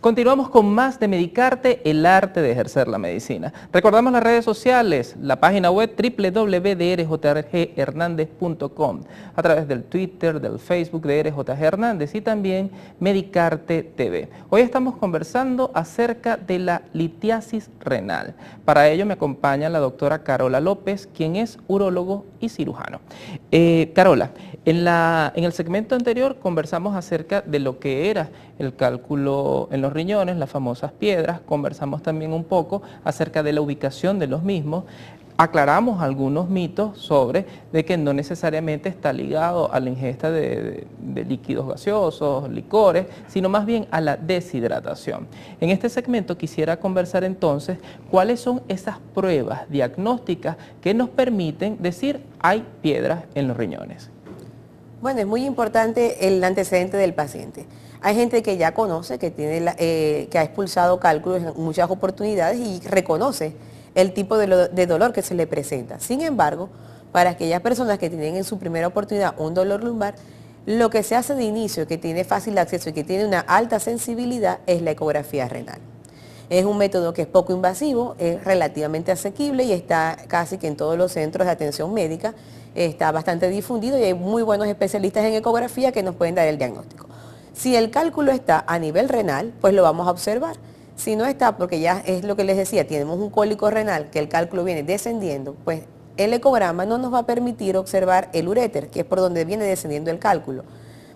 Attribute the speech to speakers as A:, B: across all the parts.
A: Continuamos con más de Medicarte, el arte de ejercer la medicina. Recordamos las redes sociales, la página web www.drjhernandez.com, a través del Twitter, del Facebook de DRJ Hernández y también Medicarte TV. Hoy estamos conversando acerca de la litiasis renal. Para ello me acompaña la doctora Carola López, quien es urólogo y cirujano. Carola, en el segmento anterior conversamos acerca de lo que era el cálculo en los riñones, las famosas piedras. Conversamos también un poco acerca de la ubicación de los mismos. Aclaramos algunos mitos sobre de que no necesariamente está ligado a la ingesta de líquidos gaseosos, licores, sino más bien a la deshidratación. En este segmento quisiera conversar entonces cuáles son esas pruebas diagnósticas que nos permiten decir hay piedras en los riñones.
B: Bueno, es muy importante el antecedente del paciente. Hay gente que ya conoce, que ha expulsado cálculos en muchas oportunidades y reconoce el tipo de dolor que se le presenta. Sin embargo, para aquellas personas que tienen en su primera oportunidad un dolor lumbar, lo que se hace de inicio, que tiene fácil acceso y que tiene una alta sensibilidad, es la ecografía renal. Es un método que es poco invasivo, es relativamente asequible y está casi que en todos los centros de atención médica. Está bastante difundido y hay muy buenos especialistas en ecografía que nos pueden dar el diagnóstico. Si el cálculo está a nivel renal, pues lo vamos a observar. Si no está, porque ya es lo que les decía, tenemos un cólico renal, que el cálculo viene descendiendo, pues el ecograma no nos va a permitir observar el uréter, que es por donde viene descendiendo el cálculo.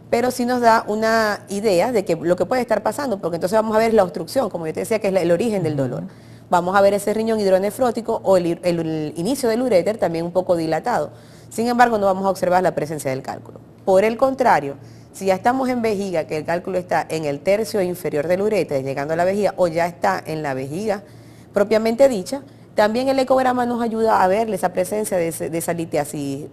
B: Pero sí nos da una idea de que lo que puede estar pasando, porque entonces vamos a ver la obstrucción, como yo te decía, que es el origen del dolor. Vamos a ver ese riñón hidronefrótico o el inicio del uréter también un poco dilatado. Sin embargo, no vamos a observar la presencia del cálculo. Por el contrario, si ya estamos en vejiga, que el cálculo está en el tercio inferior del uréter, llegando a la vejiga, o ya está en la vejiga propiamente dicha, también el ecograma nos ayuda a ver esa presencia de esa litiasis.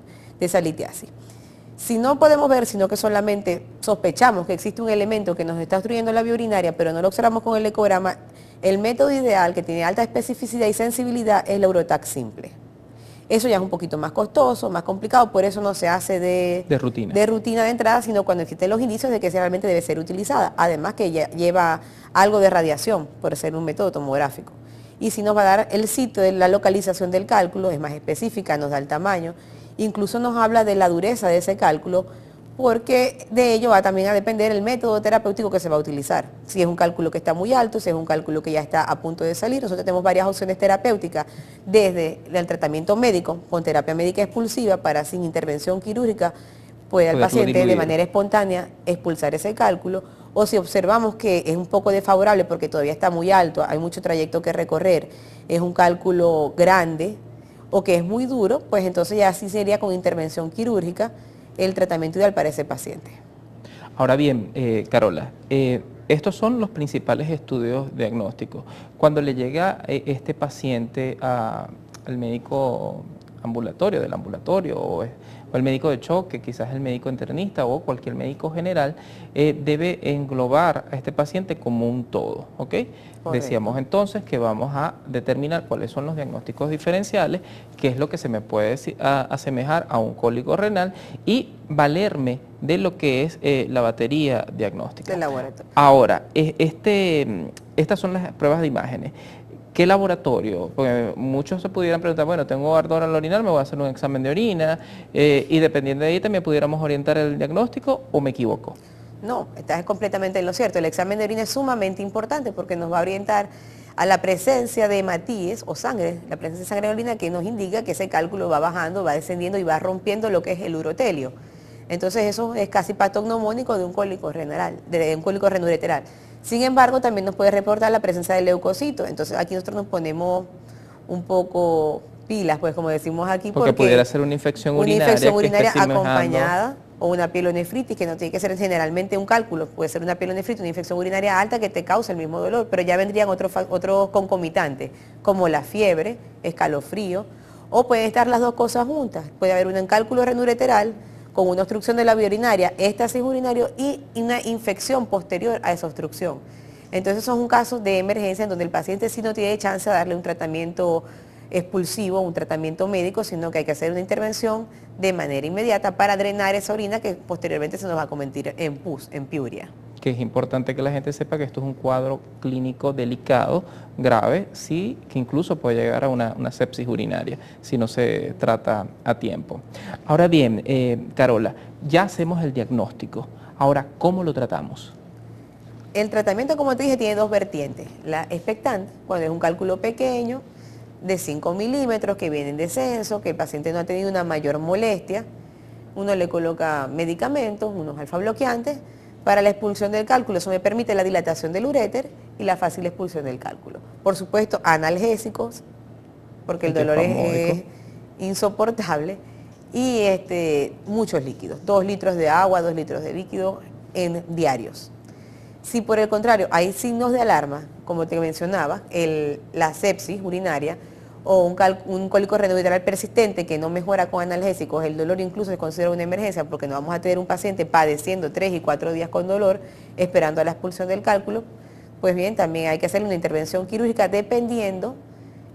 B: Si no podemos ver, sino que solamente sospechamos que existe un elemento que nos está obstruyendo la vía urinaria, pero no lo observamos con el ecograma, el método ideal, que tiene alta especificidad y sensibilidad, es la Urotac simple. Eso ya es un poquito más costoso, más complicado, por eso no se hace de rutina de entrada, sino cuando existen los indicios de que realmente debe ser utilizada. Además que lleva algo de radiación, por ser un método tomográfico. Y si nos va a dar el sitio de la localización del cálculo, es más específica, nos da el tamaño, incluso nos habla de la dureza de ese cálculo, porque de ello va también a depender el método terapéutico que se va a utilizar. Si es un cálculo que está muy alto, si es un cálculo que ya está a punto de salir, nosotros tenemos varias opciones terapéuticas, desde el tratamiento médico, con terapia médica expulsiva, para sin intervención quirúrgica, puede el paciente de manera espontánea expulsar ese cálculo, o si observamos que es un poco desfavorable porque todavía está muy alto, hay mucho trayecto que recorrer, es un cálculo grande, o que es muy duro, pues entonces ya sí sería con intervención quirúrgica el tratamiento ideal para ese paciente.
A: Ahora bien, Carola, estos son los principales estudios diagnósticos. Cuando le llega este paciente al médico ambulatorio, del ambulatorio, o el médico de choque, quizás el médico internista o cualquier médico general, debe englobar a este paciente como un todo, ¿ok? Correcto. Decíamos entonces que vamos a determinar cuáles son los diagnósticos diferenciales, qué es lo que se me puede asemejar a un cólico renal y valerme de lo que es la batería diagnóstica.
B: Del laboratorio.
A: Ahora, estas son las pruebas de imágenes. ¿Qué laboratorio? Porque muchos se pudieran preguntar, bueno, tengo ardor al orinar, me voy a hacer un examen de orina y dependiendo de ahí también pudiéramos orientar el diagnóstico, ¿o me equivoco?
B: No, estás completamente en lo cierto. El examen de orina es sumamente importante porque nos va a orientar a la presencia de hematíes o sangre, la presencia de sangre en orina, que nos indica que ese cálculo va bajando, va descendiendo y va rompiendo lo que es el urotelio. Entonces eso es casi patognomónico de un cólico renal, de un cólico renoureteral. Sin embargo, también nos puede reportar la presencia de leucocitos. Entonces aquí nosotros nos ponemos un poco pilas, pues como decimos aquí.
A: Porque pudiera ser una infección urinaria
B: acompañada o una pielonefritis, que no tiene que ser generalmente un cálculo. Puede ser una pielonefritis, una infección urinaria alta que te causa el mismo dolor, pero ya vendrían otros concomitantes, como la fiebre, escalofrío, o pueden estar las dos cosas juntas. Puede haber un cálculo renoureteral con una obstrucción de la vía urinaria, éxtasis urinario y una infección posterior a esa obstrucción. Entonces son un caso de emergencia en donde el paciente sí no tiene chance de darle un tratamiento expulsivo, un tratamiento médico, sino que hay que hacer una intervención de manera inmediata para drenar esa orina que posteriormente se nos va a convertir en pus, en piuria.
A: que es importante que la gente sepa que esto es un cuadro clínico delicado, grave, sí, que incluso puede llegar a una sepsis urinaria si no se trata a tiempo. Ahora bien, Carola, ya hacemos el diagnóstico. Ahora, ¿cómo lo tratamos?
B: El tratamiento, como te dije, tiene dos vertientes. La expectante, cuando es un cálculo pequeño, de 5 milímetros, que viene en descenso, que el paciente no ha tenido una mayor molestia, uno le coloca medicamentos, unos alfa bloqueantes, para la expulsión del cálculo. Eso me permite la dilatación del uréter y la fácil expulsión del cálculo. Por supuesto, analgésicos, porque el dolor es insoportable, y muchos líquidos, 2 litros de agua, 2 litros de líquido en diarios. Si por el contrario hay signos de alarma, como te mencionaba, la sepsis urinaria o un cólico renal persistente que no mejora con analgésicos, el dolor incluso se considera una emergencia porque no vamos a tener un paciente padeciendo 3 y 4 días con dolor esperando a la expulsión del cálculo, pues bien, también hay que hacer una intervención quirúrgica dependiendo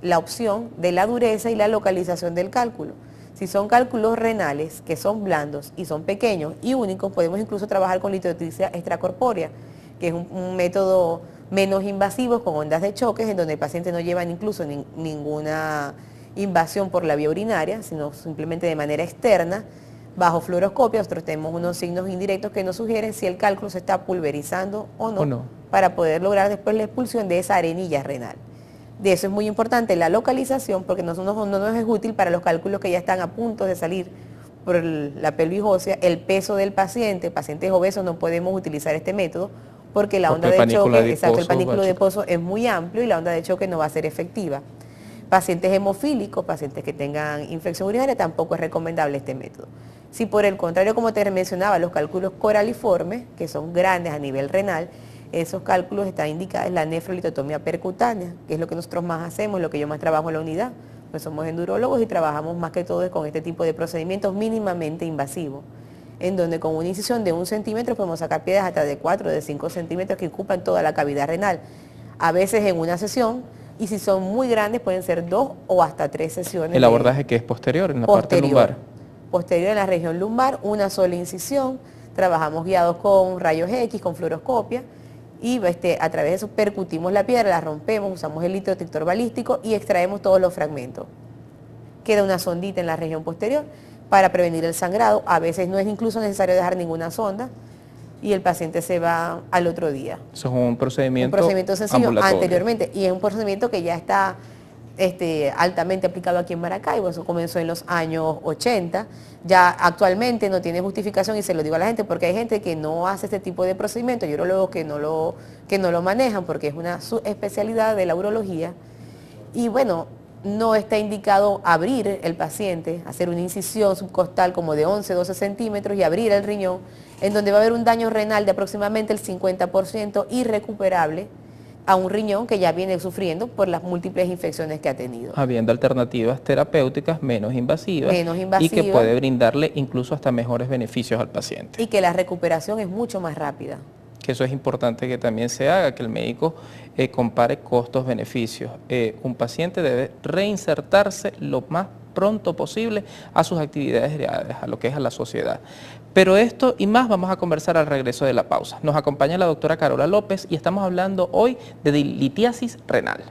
B: la opción de la dureza y la localización del cálculo. Si son cálculos renales que son blandos y son pequeños y únicos, podemos incluso trabajar con litotripsia extracorpórea, que es un método menos invasivo con ondas de choques, en donde el paciente no lleva incluso ninguna invasión por la vía urinaria, sino simplemente de manera externa, bajo fluoroscopia. Nosotros tenemos unos signos indirectos que nos sugieren si el cálculo se está pulverizando o no, para poder lograr después la expulsión de esa arenilla renal. De eso es muy importante la localización, porque no nos es útil para los cálculos que ya están a punto de salir por la pelvis ósea, el peso del paciente. Pacientes obesos no podemos utilizar este método, porque la onda de choque, exacto, el panículo adiposo es muy amplio y la onda de choque no va a ser efectiva. Pacientes hemofílicos, pacientes que tengan infección urinaria, tampoco es recomendable este método. Si por el contrario, como te mencionaba, los cálculos coraliformes, que son grandes a nivel renal, esos cálculos están indicados en la nefrolitotomía percutánea, que es lo que nosotros más hacemos, lo que yo más trabajo en la unidad. Pues somos endurólogos y trabajamos más que todo con este tipo de procedimientos mínimamente invasivos, en donde con una incisión de 1 centímetro podemos sacar piedras hasta de 4 o de 5 centímetros que ocupan toda la cavidad renal, a veces en una sesión, y si son muy grandes pueden ser 2 o hasta 3 sesiones.
A: ¿El abordaje que es posterior, en la parte lumbar?
B: Posterior en la región lumbar, una sola incisión, trabajamos guiados con rayos X, con fluoroscopia, y a través de eso percutimos la piedra, la rompemos, usamos el litrodetector balístico y extraemos todos los fragmentos. Queda una sondita en la región posterior para prevenir el sangrado. A veces no es incluso necesario dejar ninguna sonda y el paciente se va al otro día.
A: Eso es un procedimiento
B: sencillo anteriormente, y es un procedimiento que ya está altamente aplicado aquí en Maracaibo. Eso comenzó en los años 80, ya actualmente no tiene justificación, y se lo digo a la gente porque hay gente que no hace este tipo de procedimiento, yo luego que no lo manejan porque es una subespecialidad de la urología, y bueno, no está indicado abrir el paciente, hacer una incisión subcostal como de 11, 12 centímetros y abrir el riñón, en donde va a haber un daño renal de aproximadamente el 50% irrecuperable a un riñón que ya viene sufriendo por las múltiples infecciones que ha tenido.
A: Habiendo alternativas terapéuticas menos invasivas y que puede brindarle incluso hasta mejores beneficios al paciente.
B: Y que la recuperación es mucho más rápida.
A: Que eso es importante que también se haga, que el médico compare costos-beneficios. Un paciente debe reinsertarse lo más pronto posible a sus actividades diarias, a lo que es a la sociedad. Pero esto y más vamos a conversar al regreso de la pausa. Nos acompaña la doctora Carola López y estamos hablando hoy de litiasis renal.